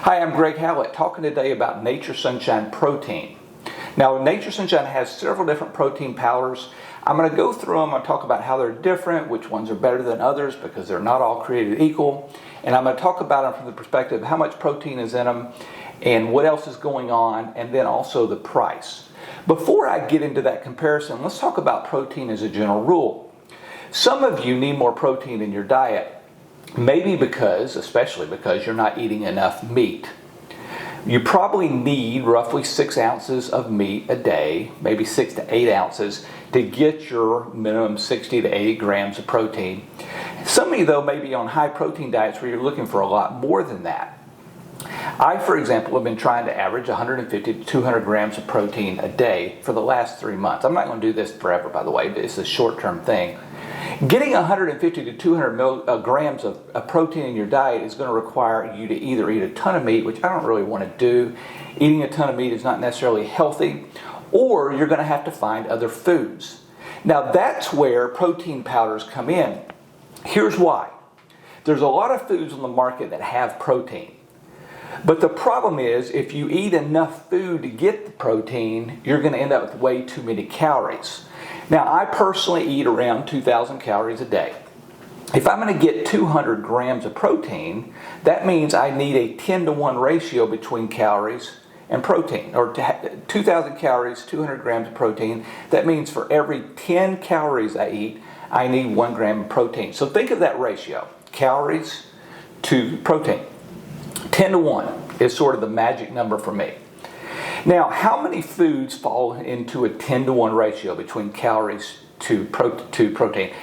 Hi, I'm Greg Howlett, talking today about Nature Sunshine Protein. Now, Nature Sunshine has several different protein powders. I'm going to go through them and talk about how they're different, which ones are better than others because they're not all created equal. And I'm going to talk about them from the perspective of how much protein is in them and what else is going on, and then also the price. Before I get into that comparison, let's talk about protein as a general rule. Some of you need more protein in your diet. Maybe especially because you're not eating enough meat. You probably need roughly 6 ounces of meat a day, maybe 6 to 8 ounces, to get your minimum 60 to 80 grams of protein. Some of you, though, may be on high protein diets where you're looking for a lot more than that. I, for example, have been trying to average 150 to 200 grams of protein a day for the last 3 months. I'm not going to do this forever, by the way. It's a short-term thing. Getting 150 to 200 grams of protein in your diet is going to require you to either eat a ton of meat, which I don't really want to do. Eating a ton of meat is not necessarily healthy, or you're going to have to find other foods. Now, that's where protein powders come in. Here's why. There's a lot of foods on the market that have protein. But the problem is, if you eat enough food to get the protein, you're going to end up with way too many calories. Now, I personally eat around 2,000 calories a day. If I'm going to get 200 grams of protein, that means I need a 10 to 1 ratio between calories and protein. Or 2,000 calories, 200 grams of protein. That means for every 10 calories I eat, I need 1 gram of protein. So think of that ratio, calories to protein. 10 to 1 is sort of the magic number for me. Now, how many foods fall into a 10 to 1 ratio between calories to protein?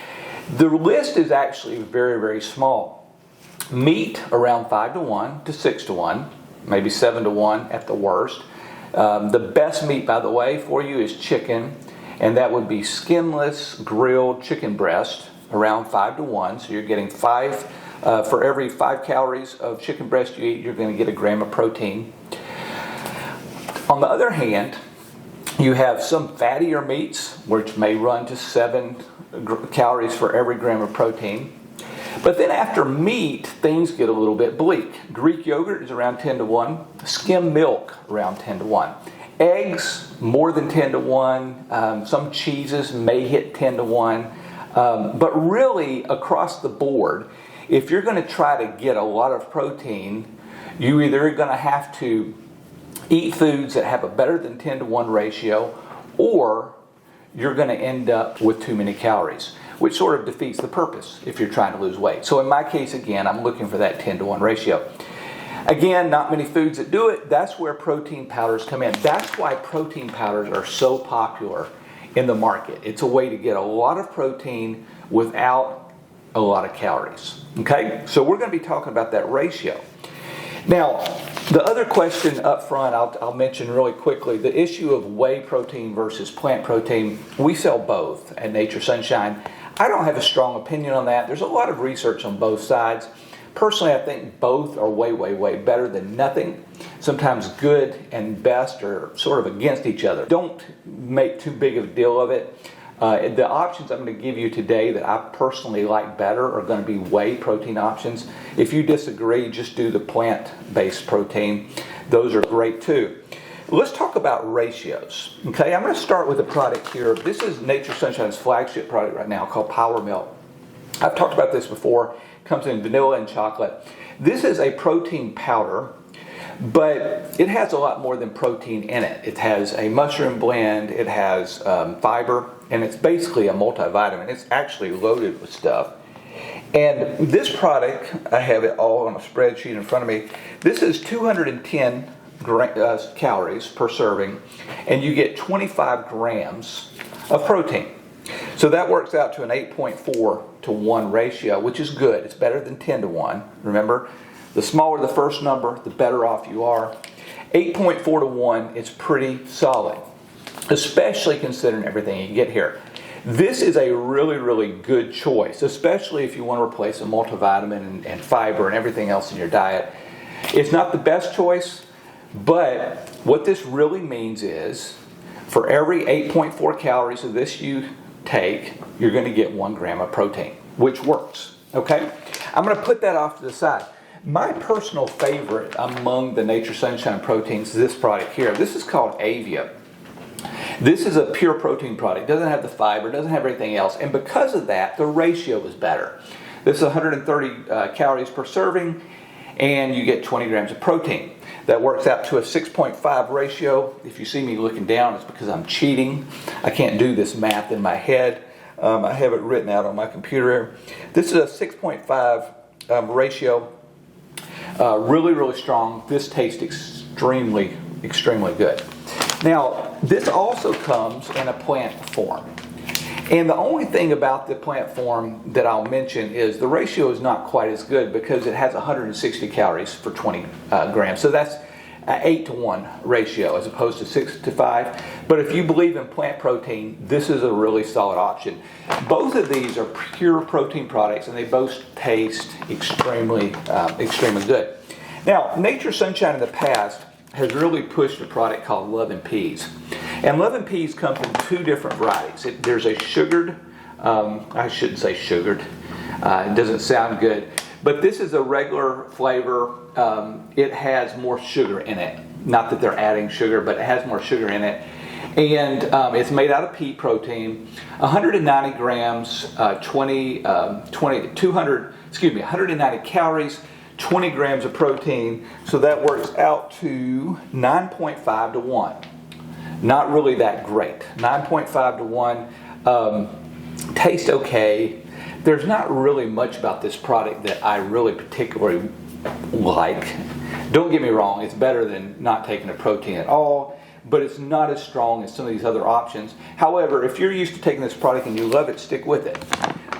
The list is actually very, very small. Meat, around 5 to 1 to 6 to 1, maybe 7 to 1 at the worst. The best meat, by the way, for you is chicken, and that would be skinless, grilled chicken breast, around 5 to 1. So you're getting 5, for every 5 calories of chicken breast you eat, you're going to get a gram of protein. On the other hand, you have some fattier meats, which may run to 7 calories for every gram of protein. But then after meat, things get a little bit bleak. Greek yogurt is around 10 to 1. Skim milk, around 10 to 1. Eggs, more than 10 to 1. Some cheeses may hit 10 to 1. But really, across the board, if you're going to try to get a lot of protein, you either are going to have to eat foods that have a better than 10 to 1 ratio, or you're going to end up with too many calories, which sort of defeats the purpose if you're trying to lose weight. So in my case, again, I'm looking for that 10 to 1 ratio. Again, not many foods that do it. That's where protein powders come in. That's why protein powders are so popular in the market. It's a way to get a lot of protein without a lot of calories. Okay? So we're going to be talking about that ratio. Now, the other question up front, I'll mention really quickly, the issue of whey protein versus plant protein. We sell both at Nature Sunshine. I don't have a strong opinion on that. There's a lot of research on both sides. Personally, I think both are way, way, way better than nothing. Sometimes good and best are sort of against each other. Don't make too big of a deal of it. The options I'm going to give you today that I personally like better are going to be whey protein options. If you disagree, just do the plant-based protein. Those are great too. Let's talk about ratios. Okay, I'm going to start with a product here. This is Nature Sunshine's flagship product right now called Power Milk. I've talked about this before. It comes in vanilla and chocolate. This is a protein powder, but it has a lot more than protein in it. It has a mushroom blend, it has fiber, and it's basically a multivitamin. It's actually loaded with stuff. And this product, I have it all on a spreadsheet in front of me. This is 210 calories per serving, and you get 25 grams of protein. So that works out to an 8.4 to 1 ratio, which is good. It's better than 10 to 1. Remember, the smaller the first number, the better off you are. 8.4 to 1 is pretty solid, especially considering everything you get here. This is a really, really good choice, especially if you want to replace a multivitamin and fiber and everything else in your diet. It's not the best choice, but what this really means is for every 8.4 calories of this you take, you're going to get 1 gram of protein, which works. Okay? I'm going to put that off to the side. My personal favorite among the Nature Sunshine proteins is this product here. This is called Avia. This is a pure protein product. It doesn't have the fiber, doesn't have everything else, and because of that, the ratio is better. This is 130 calories per serving, and you get 20 grams of protein. That works out to a 6.5 ratio. If you see me looking down, it's because I'm cheating. I can't do this math in my head. I have it written out on my computer. This is a 6.5 ratio. Really, really strong. This tastes extremely, extremely good. Now, this also comes in a plant form. And the only thing about the plant form that I'll mention is the ratio is not quite as good because it has 160 calories for 20 grams. So that's an 8-to-1 ratio as opposed to 6-to-5. But if you believe in plant protein, this is a really solid option. Both of these are pure protein products and they both taste extremely, extremely good. Now, Nature Sunshine in the past has really pushed a product called Love and Peas. And Love and Peas comes in two different varieties. There's a sugared, I shouldn't say sugared, it doesn't sound good, but this is a regular flavor. It has more sugar in it. Not that they're adding sugar, but it has more sugar in it. And it's made out of pea protein, 190 grams, 190 calories, 20 grams of protein, so that works out to 9.5 to 1. Not really that great. 9.5 to 1. Tastes okay. There's not really much about this product that I really particularly like. Don't get me wrong, it's better than not taking a protein at all, but it's not as strong as some of these other options. However, if you're used to taking this product and you love it, stick with it.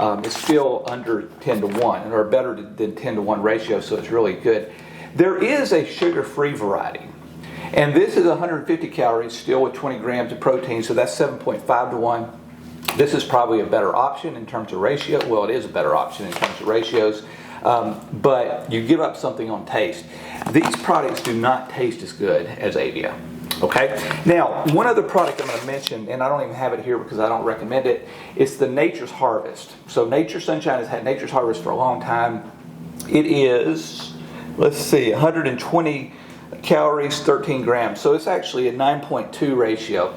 It's still under 10 to 1, or better than 10 to 1 ratio, so it's really good. There is a sugar-free variety, and this is 150 calories, still with 20 grams of protein, so that's 7.5 to 1. This is probably a better option in terms of ratio. Well, it is a better option in terms of ratios, but you give up something on taste. These products do not taste as good as Avia. Okay. Now, one other product I'm going to mention, and I don't even have it here because I don't recommend it, it's the Nature's Harvest. So Nature Sunshine has had Nature's Harvest for a long time. It is, let's see, 120 calories, 13 grams. So it's actually a 9.2 ratio.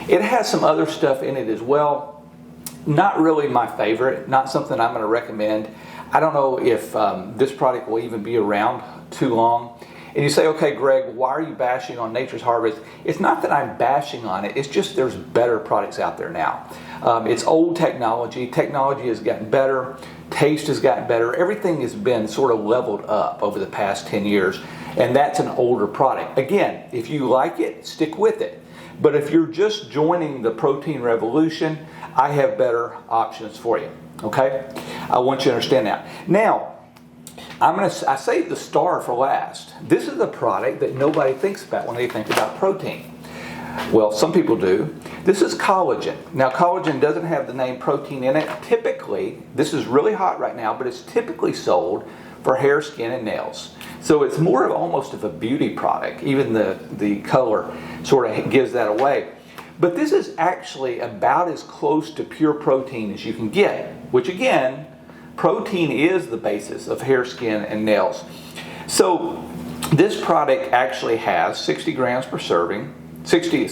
It has some other stuff in it as well. Not really my favorite, not something I'm going to recommend. I don't know if this product will even be around too long. And you say, okay, Greg, why are you bashing on Nature's Harvest? It's not that I'm bashing on it. It's just there's better products out there now. It's old technology. Technology has gotten better. Taste has gotten better. Everything has been sort of leveled up over the past 10 years. And that's an older product. Again, if you like it, stick with it. But if you're just joining the protein revolution, I have better options for you. Okay? I want you to understand that. Now, I saved the star for last. This is a product that nobody thinks about when they think about protein. Well, some people do. This is collagen. Now, collagen doesn't have the name protein in it. Typically, this is really hot right now, but it's typically sold for hair, skin, and nails. So it's more of almost of a beauty product. Even the color sort of gives that away. But this is actually about as close to pure protein as you can get, which again, protein is the basis of hair, skin, and nails. So this product actually has 60 grams per serving, 60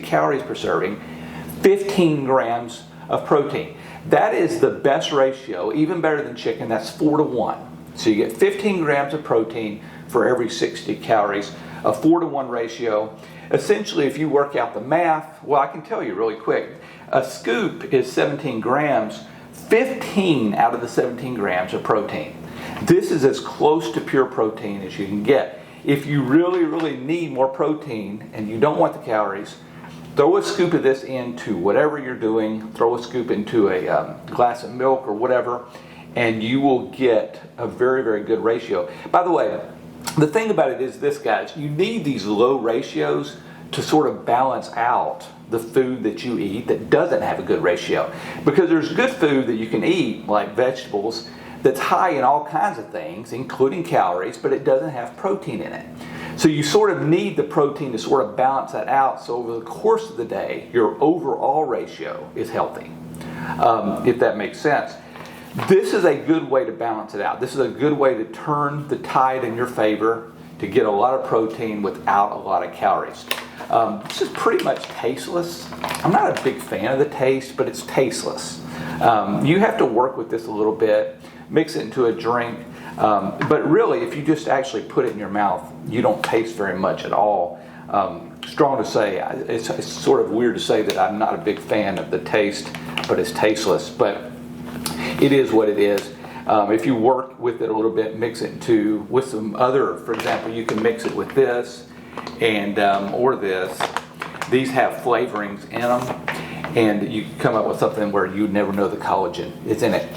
calories per serving, 15 grams of protein. That is the best ratio, even better than chicken, that's 4 to 1. So you get 15 grams of protein for every 60 calories, a 4 to 1 ratio. Essentially, if you work out the math, well, I can tell you really quick, a scoop is 17 grams, 15 out of the 17 grams of protein. This is as close to pure protein as you can get. If you really, really need more protein and you don't want the calories, throw a scoop of this into whatever you're doing, throw a scoop into a glass of milk or whatever, and you will get a very, very good ratio. By the way, the thing about it is this, guys, you need these low ratios to sort of balance out the food that you eat that doesn't have a good ratio. Because there's good food that you can eat, like vegetables, that's high in all kinds of things, including calories, but it doesn't have protein in it. So you sort of need the protein to sort of balance that out, so over the course of the day, your overall ratio is healthy, if that makes sense. This is a good way to balance it out. This is a good way to turn the tide in your favor to get a lot of protein without a lot of calories. This is pretty much tasteless. I'm not a big fan of the taste, but it's tasteless. You have to work with this a little bit, mix it into a drink, but really if you just actually put it in your mouth, you don't taste very much at all. Strong to say, it's sort of weird to say that I'm not a big fan of the taste, but it's tasteless, but it is what it is. If you work with it a little bit, mix it with some other, for example, you can mix it with this and or this. These have flavorings in them, and you can come up with something where you'd never know the collagen is in it.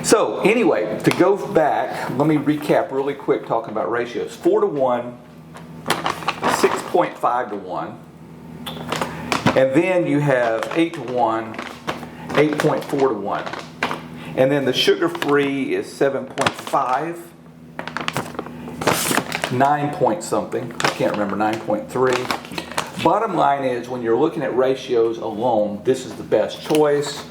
So anyway, to go back, let me recap really quick talking about ratios. 4 to 1, 6.5 to 1, and then you have 8 to 1, 8.4 to 1. And then the sugar-free is 7.5, 9 point something, I can't remember, 9.3. Bottom line is, when you're looking at ratios alone, this is the best choice.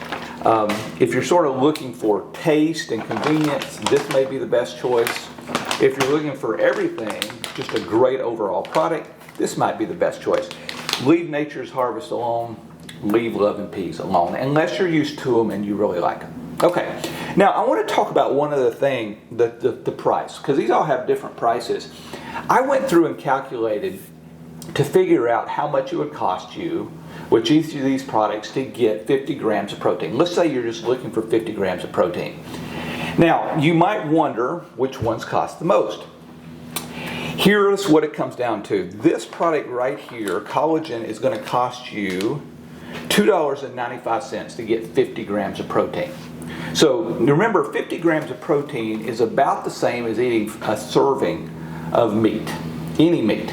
If you're sort of looking for taste and convenience, this may be the best choice. If you're looking for everything, just a great overall product, this might be the best choice. Leave Nature's Harvest alone, leave Love and Peas alone, unless you're used to them and you really like them. Okay, now I want to talk about one other thing, the price, because these all have different prices. I went through and calculated to figure out how much it would cost you with each of these products to get 50 grams of protein. Let's say you're just looking for 50 grams of protein. Now, you might wonder which ones cost the most. Here's what it comes down to. This product right here, Collagen, is going to cost you $2.95 to get 50 grams of protein. So remember, 50 grams of protein is about the same as eating a serving of meat, any meat.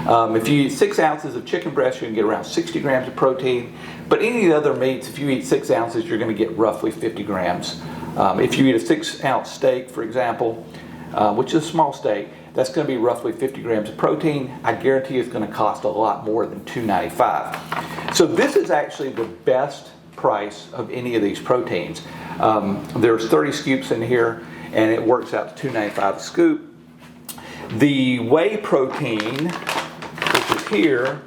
If you eat 6 ounces of chicken breast, you can get around 60 grams of protein. But any of the other meats, if you eat 6 ounces, you're going to get roughly 50 grams. If you eat a 6-ounce steak, for example, which is a small steak, that's going to be roughly 50 grams of protein. I guarantee it's going to cost a lot more than $2.95. So this is actually the best price of any of these proteins. There's 30 scoops in here, and it works out to $2.95 a scoop. The whey protein, which is here,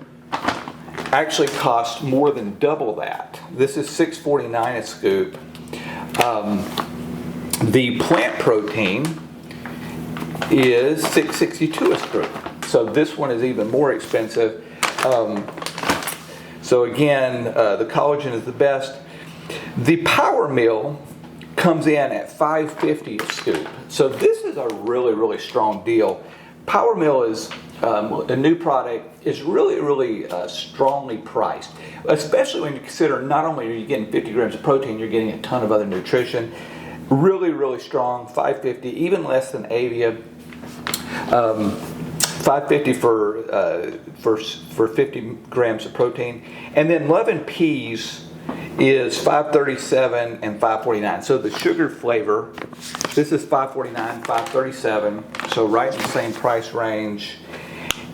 actually costs more than double that. This is $6.49 a scoop. The plant protein is $6.62 a scoop. So this one is even more expensive. So again, the collagen is the best. The Power Meal comes in at $5.50 a scoop. So this is a really, really strong deal. Power Meal is a new product. It's really, really strongly priced, especially when you consider not only are you getting 50 grams of protein, you're getting a ton of other nutrition. Really, really strong. $5.50, even less than Avia. $5.50 for 50 grams of protein, and then Love and Peas is $5.37 and $5.49. So the sugar flavor, this is $5.49, $5.37. So right in the same price range.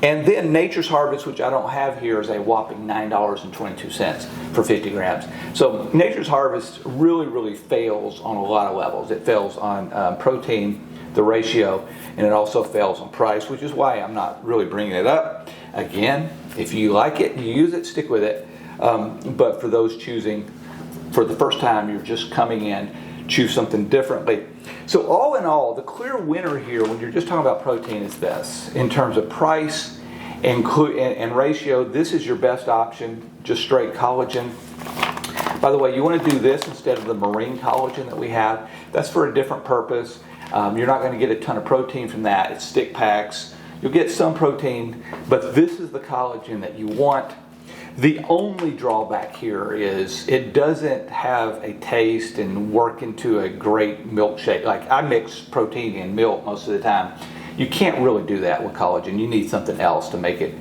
And then Nature's Harvest, which I don't have here, is a whopping $9.22 for 50 grams. So Nature's Harvest really, really fails on a lot of levels. It fails on protein, the ratio, and it also fails on price, which is why I'm not really bringing it up. Again, if you like it, you use it, stick with it. But for those choosing, for the first time, you're just coming in, choose something differently. So all in all, the clear winner here, when you're just talking about protein, is this. In terms of price and ratio, this is your best option, just straight collagen. By the way, you want to do this instead of the marine collagen that we have. That's for a different purpose. You're not going to get a ton of protein from that. It's stick packs. You'll get some protein, but this is the collagen that you want. The only drawback here is it doesn't have a taste and work into a great milkshake. Like, I mix protein in milk most of the time. You can't really do that with collagen. You need something else to make it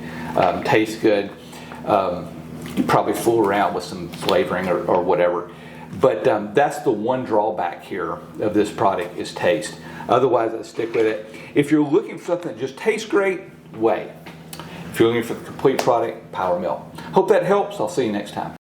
taste good. You probably fool around with some flavoring or whatever. But that's the one drawback here of this product is taste. Otherwise, I'll stick with it. If you're looking for something that just tastes great, whey. If you're looking for the complete product, Power Meal. Hope that helps. I'll see you next time.